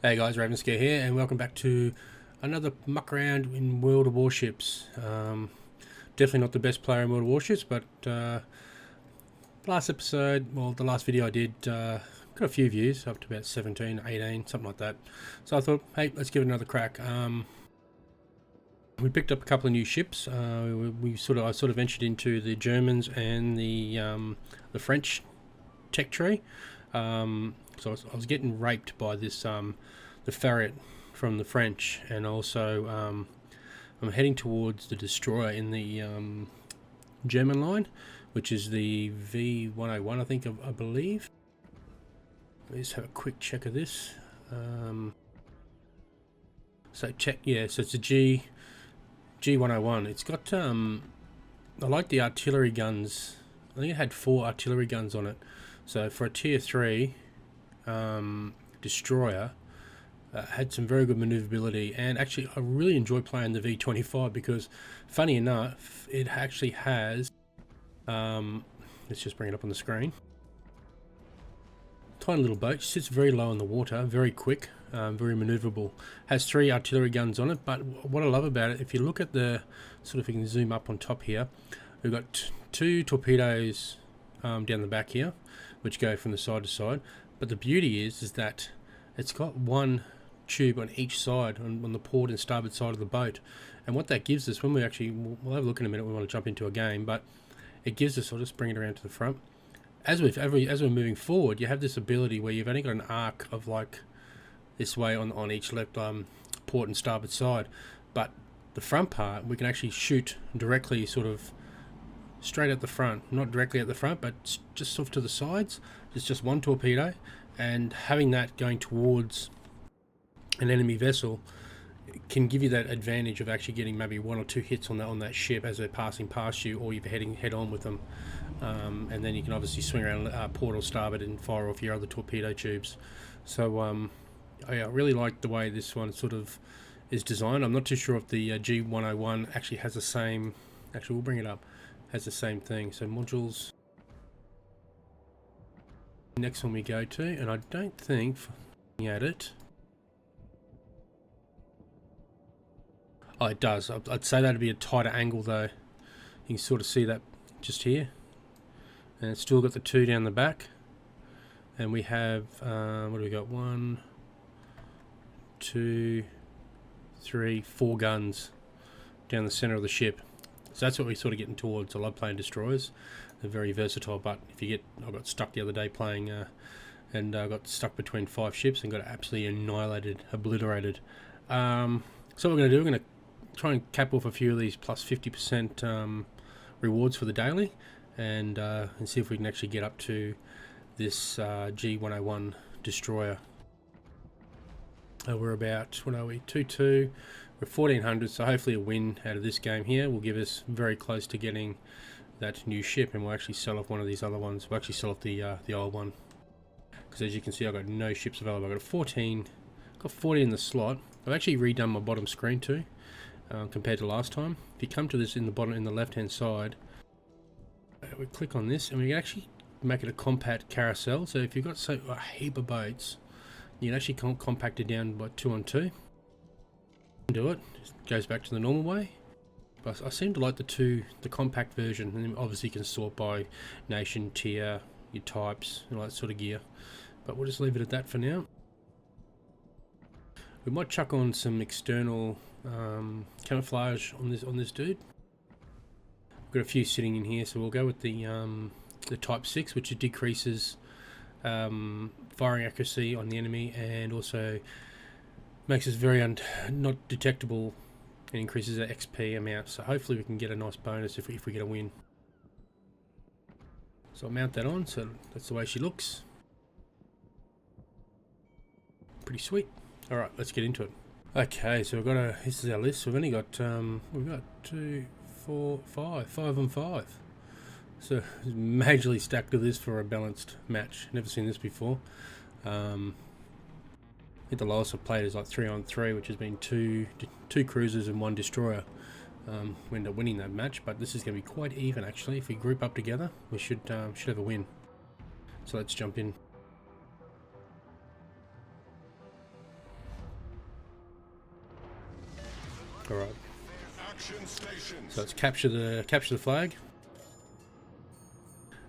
Hey guys, Ravenscare here, and welcome back to another muck around in World of Warships. Definitely not the best player in World of Warships, but last episode, well, the last video I did, got a few views, up to about 17, 18, something like that. So I thought, hey, let's give it another crack. We picked up a couple of new ships. I sort of ventured into the Germans and the French tech tree. So I was getting raped by this the ferret from the French, and also I'm heading towards the destroyer in the German line, which is the V101, I think, I believe. Let's have a quick check of this. So it's a G101. It's got I like the artillery guns. I think it had 4 artillery guns on it. So for a tier 3 destroyer, had some very good maneuverability, and actually I really enjoy playing the V25 because, funny enough, it actually has let's just bring it up on the screen. Tiny little boat, sits very low in the water, very quick, very maneuverable. Has 3 artillery guns on it, but what I love about it, if you look at the sort of, if you can zoom up on top here, we've got 2 torpedoes down the back here, which go from the side to side. But the beauty is that it's got 1 tube on each side, on the port and starboard side of the boat. And what that gives us, when we'll have a look in a minute, we want to jump into a game, but it gives us, I'll just bring it around to the front. As we're moving forward, you have this ability where you've only got an arc of like this way on each left port and starboard side, but the front part we can actually shoot directly, sort of straight at the front, not directly at the front, but just off to the sides. It's just 1 torpedo, and having that going towards an enemy vessel can give you that advantage of actually getting maybe 1 or 2 hits on that ship as they're passing past you, or you're heading head on with them, and then you can obviously swing around port or starboard and fire off your other torpedo tubes. So I really like the way this one sort of is designed. I'm not too sure if the G101 actually has the same. Actually, we'll bring it up. Has the same thing. So modules. Next one we go to, and I don't think at it. Oh, it does. I'd say that'd be a tighter angle though. You can sort of see that just here, and it's still got the 2 down the back, and we have what do we got? 1, 2, 3, 4 guns down the center of the ship. So that's what we're sort of getting towards. I love playing destroyers. They're very versatile, but if you I got stuck the other day playing, and I got stuck between 5 ships and got absolutely annihilated, obliterated. So what we're going to do, we're going to try and cap off a few of these plus 50% rewards for the daily, and see if we can actually get up to this G101 destroyer. We're about, what are we, 2-2. We're 1400, so hopefully a win out of this game here will give us very close to getting that new ship, and we'll actually sell off one of these other ones. We'll actually sell off the old one, because as you can see, I've got no ships available. I've got 14, got 40 in the slot. I've actually redone my bottom screen too, compared to last time. If you come to this in the bottom, in the left hand side, we click on this, and we can actually make it a compact carousel. So if you've got a heap of boats, you can actually compact it down by 2 on 2. Do it, just goes back to the normal way. But I seem to like the compact version, and then obviously you can sort by nation, tier, your types, and all that sort of gear. But we'll just leave it at that for now. We might chuck on some external camouflage on this dude. We've got a few sitting in here, so we'll go with the type 6, which decreases firing accuracy on the enemy, and also makes us very not detectable, and increases our XP amount. So hopefully we can get a nice bonus if we get a win. So I'll mount that on, so that's the way she looks. Pretty sweet. Alright, let's get into it. Okay, so this is our list. We've only got 2, 4, 5 on 5. So majorly stacked with this for a balanced match. Never seen this before. I think the lowest I've played is like 3 on 3, which has been two cruisers and 1 destroyer. We end up winning that match, but this is going to be quite even actually. If we group up together, we should have a win. So let's jump in. All right. So let's capture the flag,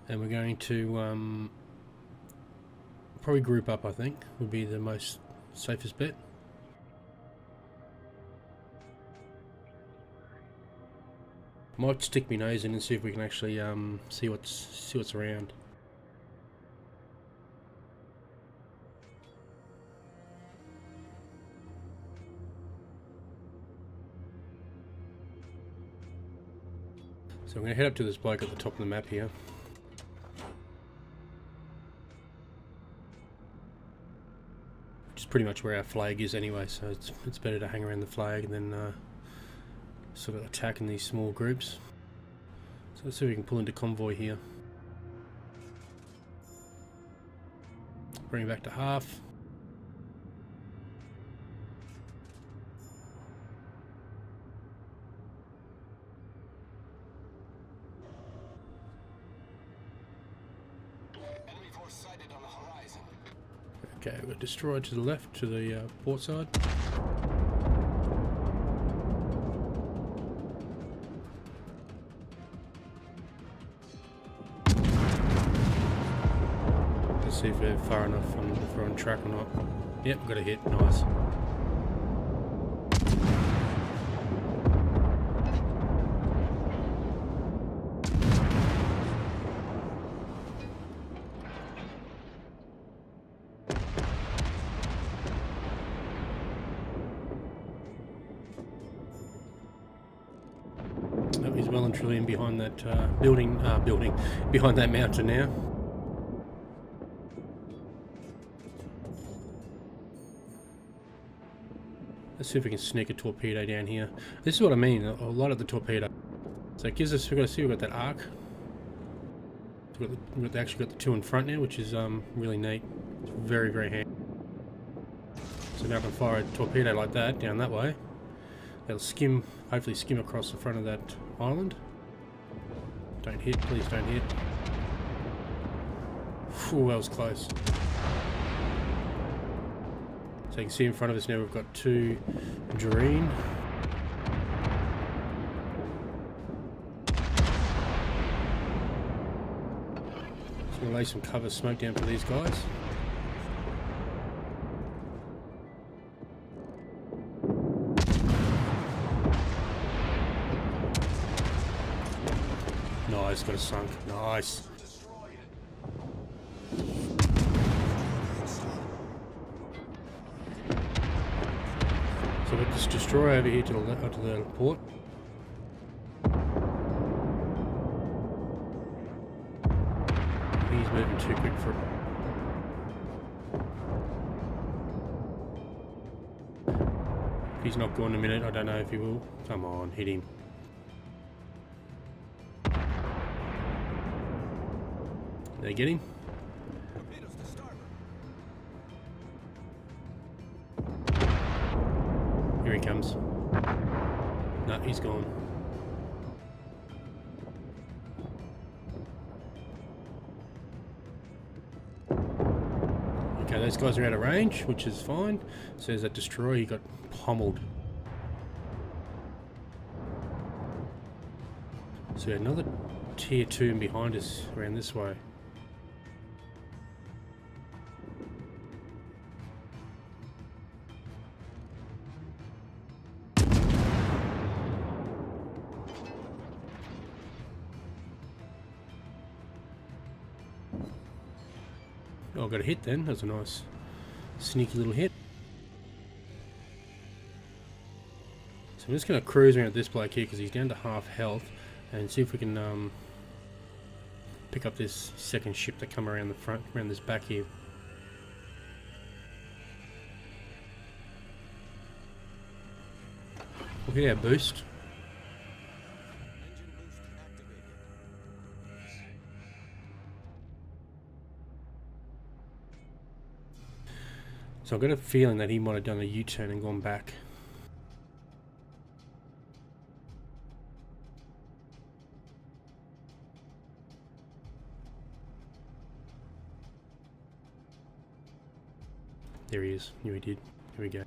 and we're going to probably group up. I think would be the most safest bet. Might stick my nose in and see if we can actually see what's around. So I'm going to head up to this bloke at the top of the map here. Which is pretty much where our flag is anyway, so it's better to hang around the flag and then sort of attack in these small groups. So let's see if we can pull into convoy here. Bring it back to half. Okay, we've got destroyed to the left, to the port side. Let's see if we're far enough and if we're on track or not. Yep, got a hit, nice. He's well and truly in behind that building, behind that mountain now. Let's see if we can sneak a torpedo down here. This is what I mean, a lot of the torpedo. So it gives us, we've got that arc. We've actually got the two in front now, which is really neat. It's very, very handy. So now I can fire a torpedo like that down that way. They'll skim, hopefully skim across the front of that island. Don't hit, please don't hit. Phew, that was close. So you can see in front of us now we've got two Dream. So we'll lay some cover smoke down for these guys. Nice, got it sunk. Nice. So we'll just destroy over here to the port. He's moving too quick for it. If he's not gone in a minute, I don't know if he will. Come on, hit him. Did they get him? Here he comes. No, he's gone. Okay, those guys are out of range, which is fine. Says that destroyer, he got pummeled. So another tier 2 behind us around this way. Oh, I got a hit then. That was a nice sneaky little hit. So I'm just going to cruise around this bloke here because he's down to half health and see if we can pick up this second ship that come around the front, around this back here. We'll hit our boost. So I've got a feeling that he might have done a U-turn and gone back. There he is. Knew he did. Here we go.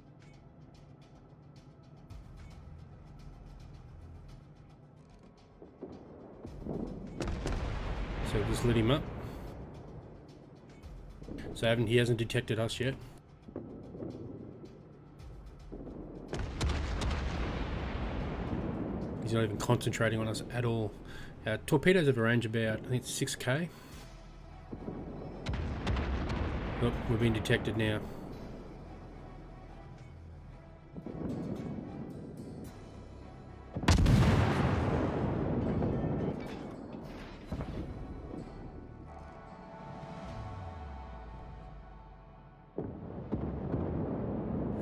So just lit him up. So he hasn't detected us yet. He's not even concentrating on us at all. Torpedoes have a range about, I think it's 6k. Look, we're being detected now.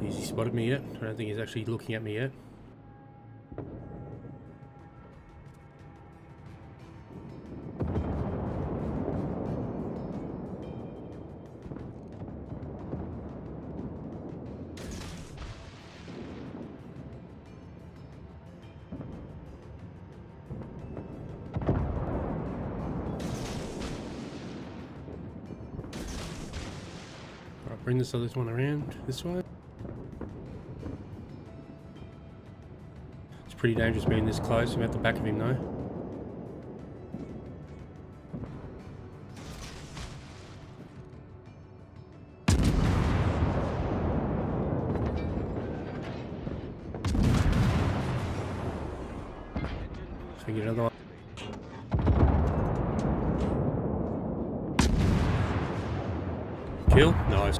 Has he spotted me yet? I don't think he's actually looking at me yet. Alright, bring this other one around this way. It's pretty dangerous being this close. I'm at the back of him though. So we get another one. Kill? Nice.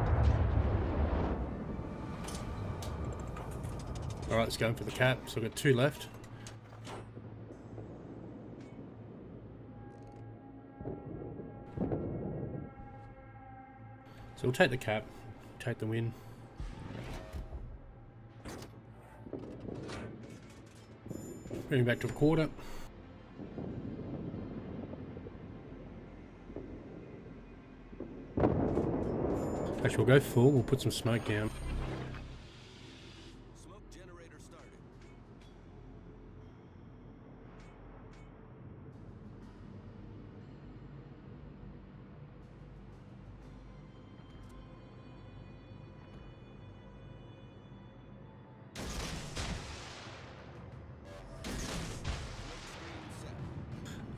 Alright, let's go in for the cap. So we've got 2 left. So we'll take the cap, take the win. Bring it back to a quarter. Actually, we'll go full. We'll put some smoke down. Smoke generator started.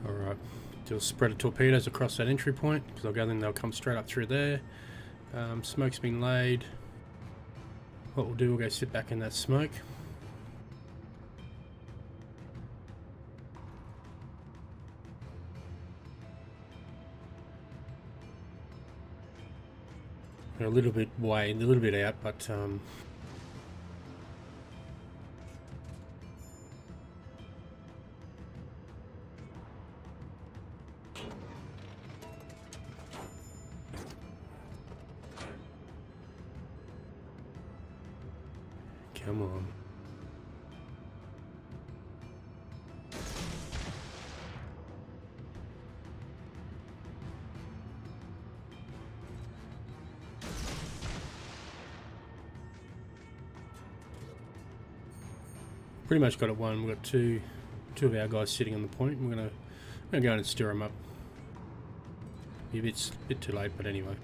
Alright, do a spread of torpedoes across that entry point, because I'll go then they'll come straight up through there. Smoke's been laid. What we'll do, we'll go sit back in that smoke. We're a little bit way, a little bit out, but come on. Pretty much got it one. We've got two of our guys sitting on the point. We're gonna go in and stir them up. Be a bit too late, but anyway.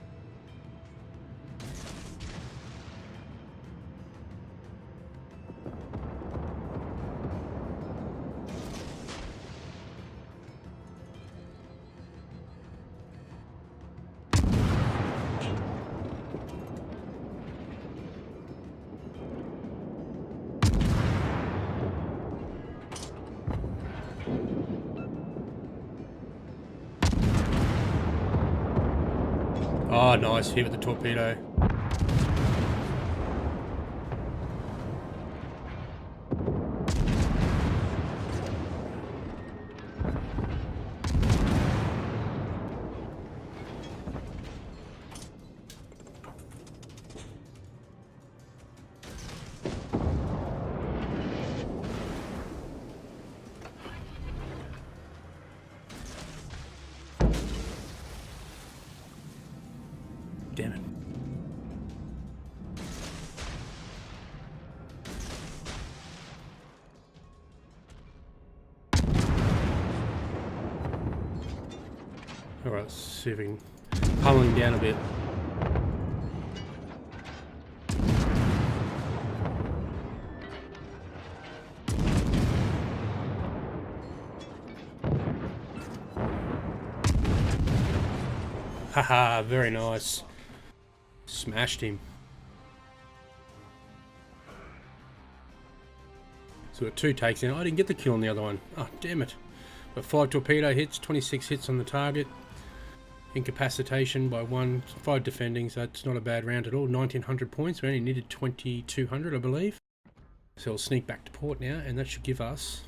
Oh, nice hit with the torpedo. Damn it. Alright, let's see if we can pummel him down a bit. Haha, very nice. Smashed him. So we got 2 takes in. I didn't get the kill on the other one. Oh, damn it. But 5 torpedo hits, 26 hits on the target. Incapacitation by 1, 5 defending, so that's not a bad round at all. 1900 points. We only needed 2200, I believe. So we'll sneak back to port now, and that should give us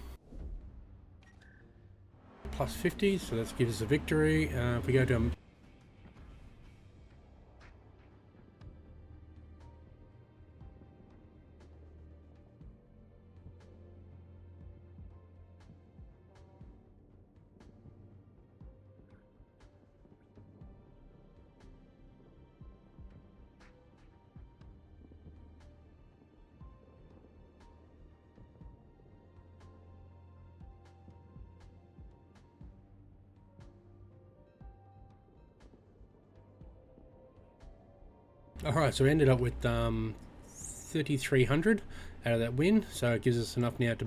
plus 50, so that gives us a victory. If we go to Alright, so we ended up with 3,300 out of that win, so it gives us enough now to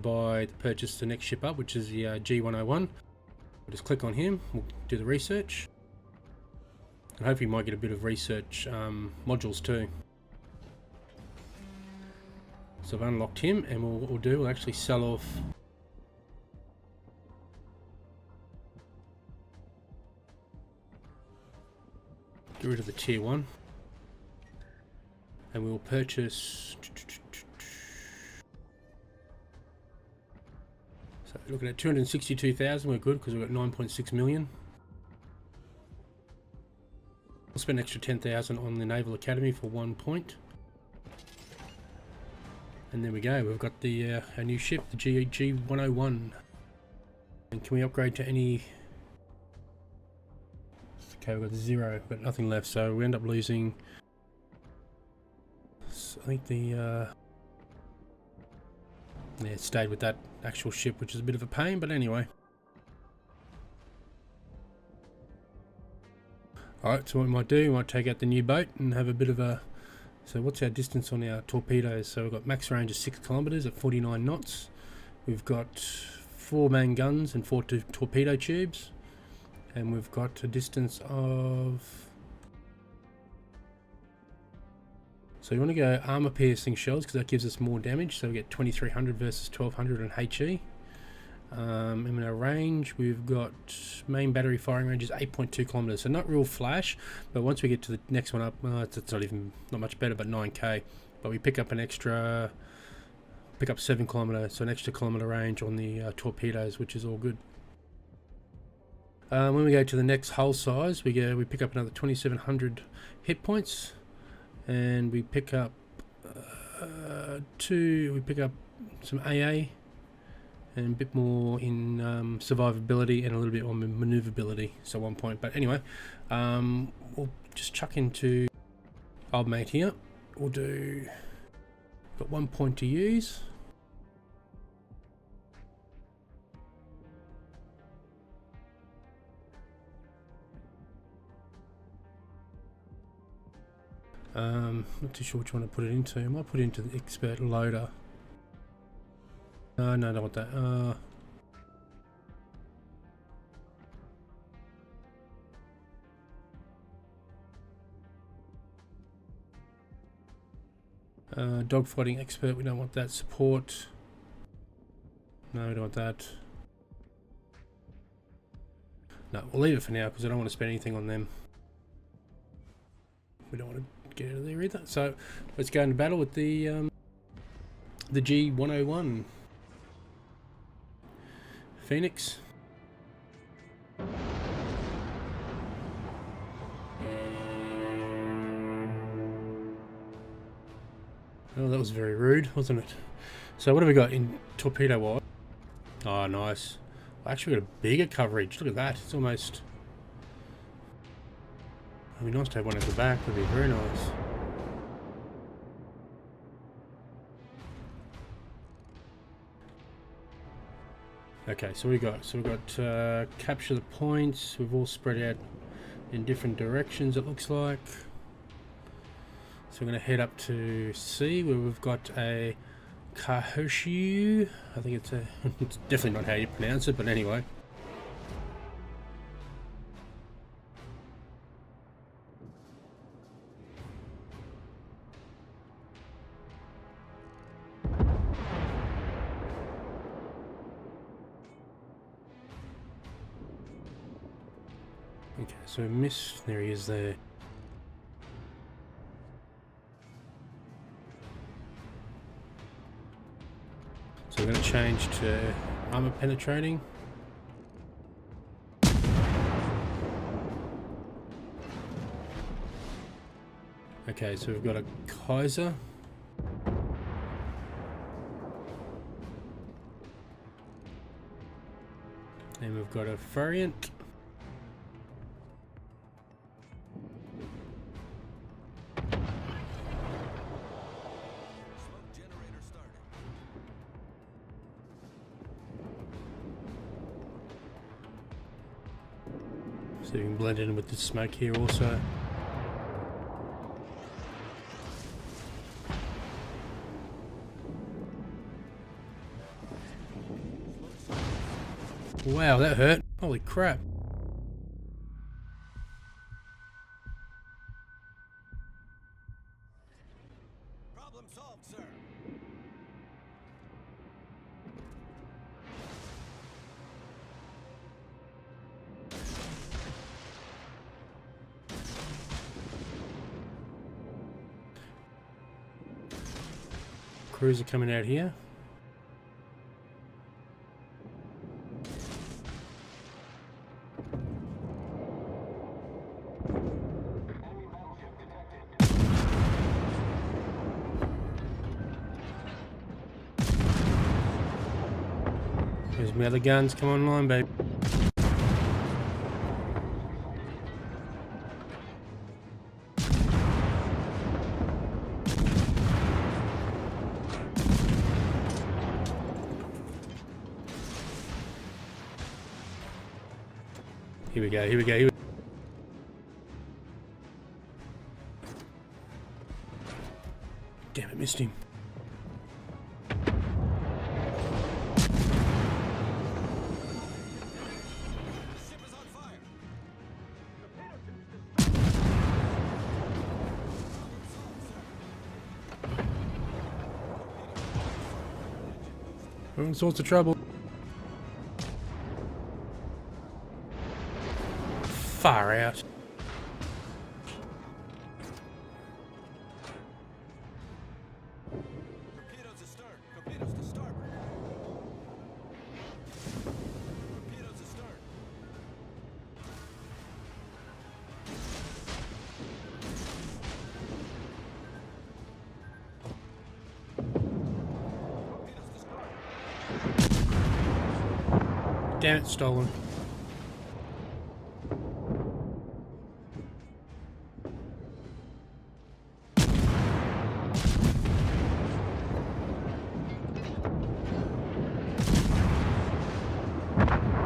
purchase the next ship up, which is the G101. We'll just click on him, we'll do the research, and hopefully we might get a bit of research modules too. So I've unlocked him, and what we'll actually sell off get rid of the tier 1. And we'll purchase. So looking at 262,000, we're good because we've got 9.6 million. We'll spend an extra 10,000 on the Naval Academy for 1 point. And there we go. We've got the our new ship, the G101. And can we upgrade to any? Okay, we've got 0. We've got nothing left, so we end up losing. I think the yeah, it stayed with that actual ship, which is a bit of a pain, but anyway. Alright, so what we might do, we might take out the new boat and have a bit of a... So what's our distance on our torpedoes? So we've got max range of 6 kilometers at 49 knots. We've got 4 main guns and 4 torpedo tubes. And we've got a distance of... So you want to go armor piercing shells because that gives us more damage. So we get 2300 versus 1200 on HE. In our range, we've got main battery firing range is 8.2 kilometers. So not real flash, but once we get to the next one up, it's not much better, but 9k. But we pick up 7 kilometers, so an extra kilometer range on the torpedoes, which is all good. When we go to the next hull size, we pick up another 2700 hit points. And we pick up some AA and a bit more in survivability and a little bit on maneuverability, so 1 point. But anyway, we'll just chuck into old mate here. We'll do, got 1 point to use. Not too sure which one to put it into. I might put it into the expert loader. No, I don't want that. Dogfighting expert, we don't want that. Support. No, we don't want that. No, we'll leave it for now because I don't want to spend anything on them. We don't want to get out of there either. So let's go into battle with the G101 Phoenix. Oh, that was very rude, wasn't it? So what have we got in torpedo wise? Oh, nice. Actually, we've got a bigger coverage. Look at that. It's almost... It'd be nice to have one at the back. That'd be very nice. Okay, so we've got capture the points. We've all spread out in different directions, it looks like. So we're going to head up to C, where we've got a Kahoshiu. I think it's it's definitely not how you pronounce it, but anyway. Okay, so miss. There he is there. So we're going to change to armor penetrating. Okay, so we've got a Kaiser. And we've got a variant. So you can blend in with the smoke here also. Wow, that hurt. Holy crap. Problem solved, sir. Cruiser coming out here. There's my other guns, come online, babe. Here we go, here we go, here we go. Damn it, missed him. Ship is on fire. We're in all sorts of trouble. Far out. Torpedoes to start. Torpedoes to starboard. Torpedoes to start. Torpedoes to start. Damn it, stolen.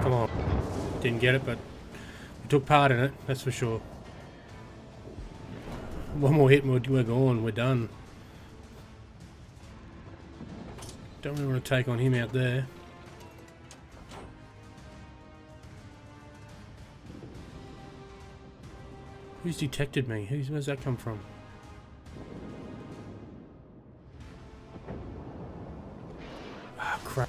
Come on. Didn't get it, but we took part in it, that's for sure. One more hit and we're gone, we're done. Don't really want to take on him out there. Who's detected me? Where's that come from? Ah, crap.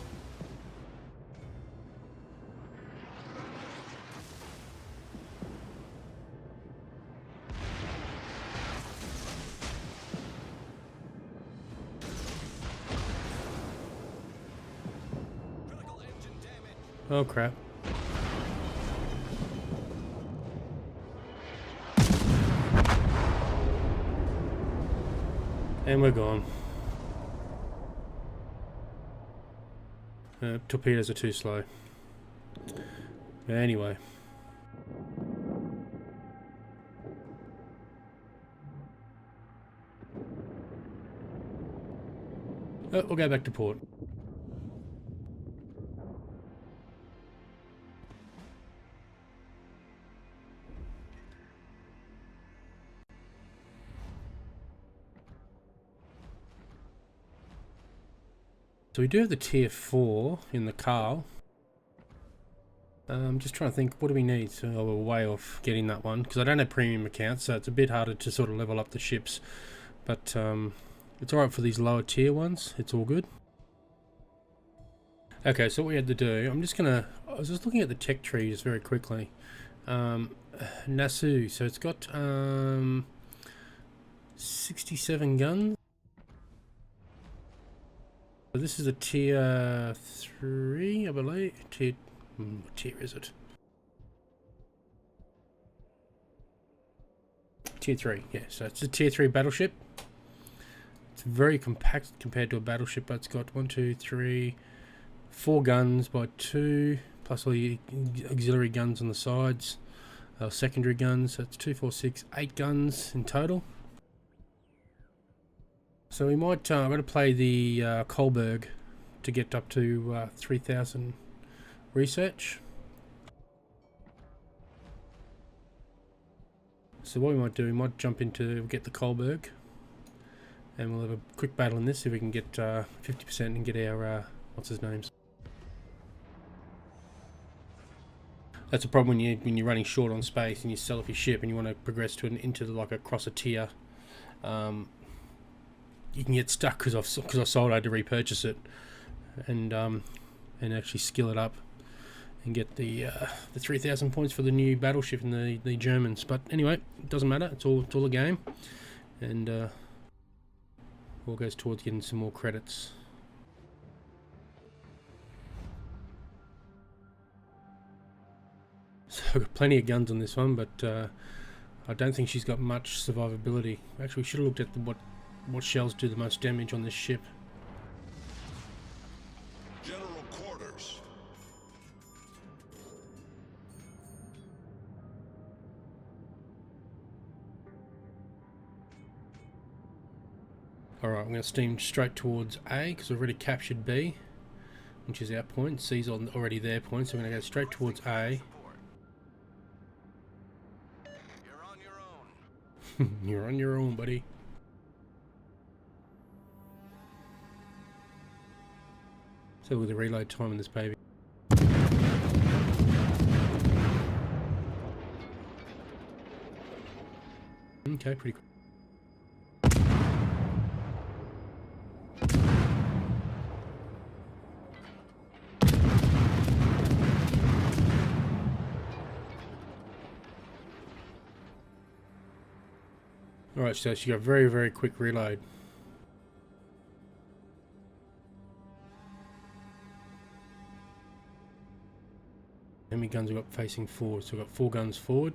Critical engine damage. Oh, crap. And we're gone. Torpedoes are too slow. Anyway. Oh, we'll go back to port. So we do have the tier 4 in the Carl. I'm just trying to think, what do we need? So we're way off getting that one, because I don't have premium accounts, so it's a bit harder to sort of level up the ships. But it's alright for these lower tier ones, it's all good. Okay, so what we had to do, I was just looking at the tech tree just very quickly. Nasu. So it's got 67 guns. So this is a tier 3, I believe. What tier is it? Tier 3, yeah. So it's a tier 3 battleship. It's very compact compared to a battleship, but it's got 1, 2, 3, 4 guns by 2, plus all the auxiliary guns on the sides, secondary guns. So it's 2, 4, 6, 8 guns in total. So we might, I'm going to play the Kohlberg to get up to 3,000 research. So what we might do, we might jump into, get the Kohlberg, and we'll have a quick battle in this, see if we can get 50% and get our, what's his names. That's a problem when you're running short on space and you sell off your ship and you want to progress to into like across a tier. You can get stuck because I sold. I had to repurchase it and actually skill it up and get the 3,000 points for the new battleship and the Germans. But anyway, it doesn't matter. It's all a game, and all goes towards getting some more credits. So I've got plenty of guns on this one, but I don't think she's got much survivability. Actually, we should have looked at what shells do the most damage on this ship. General quarters. Alright, I'm going to steam straight towards A because we've already captured B, which is our point. C's already their point, so we're going to go straight towards A. You're on your own. You're on your own, buddy. So look at the reload time on this baby. Okay, pretty quick. Alright, so she got a very, very quick reload. How many guns we got facing forward? So we've got 4 guns forward.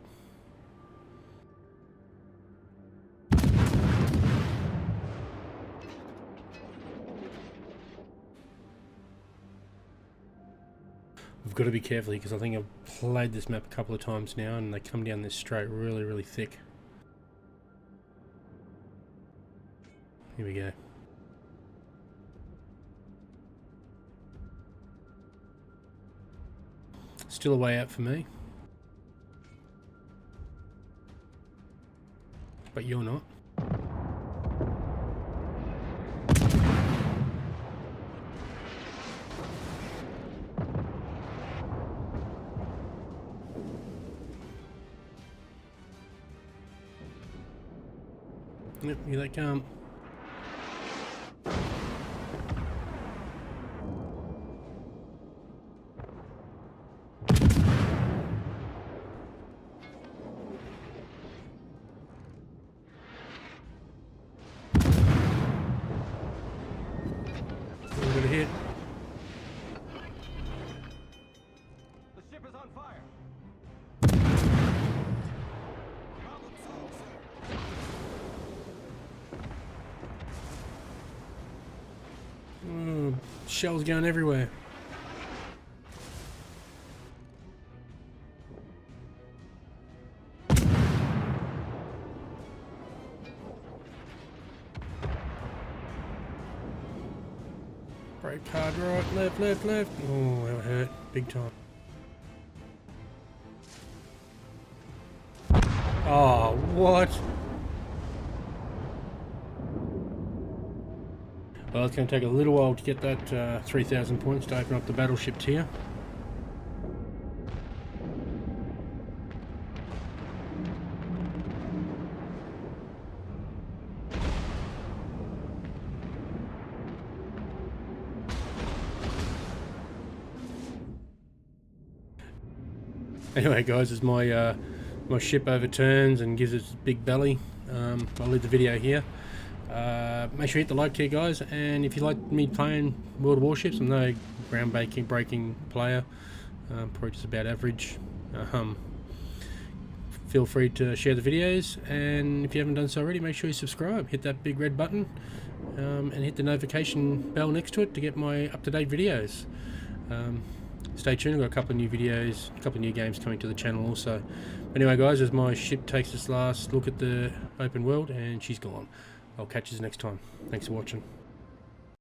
We've got to be careful because I think I've played this map a couple of times now and they come down this straight really, really thick. Here we go. Still a way out for me. But you're not. Yep, here they come. We're gonna hit. The ship is on fire. Problem solved, sir. Shells going everywhere. Brake hard, right, left, left, left. Oh, that hurt big time. Oh, what? Well, it's going to take a little while to get that 3,000 points to open up the battleship tier. Anyway, guys, as my my ship overturns and gives its big belly, I'll leave the video here. Make sure you hit the like here, guys, and if you like me playing World of Warships, I'm no breaking player, probably just about average. Feel free to share the videos, and if you haven't done so already, make sure you subscribe, hit that big red button, and hit the notification bell next to it to get my up-to-date videos. Stay tuned, I've got a couple of new videos, a couple of new games coming to the channel also. Anyway, guys, as my ship takes its last look at the open world, and she's gone. I'll catch you next time. Thanks for watching.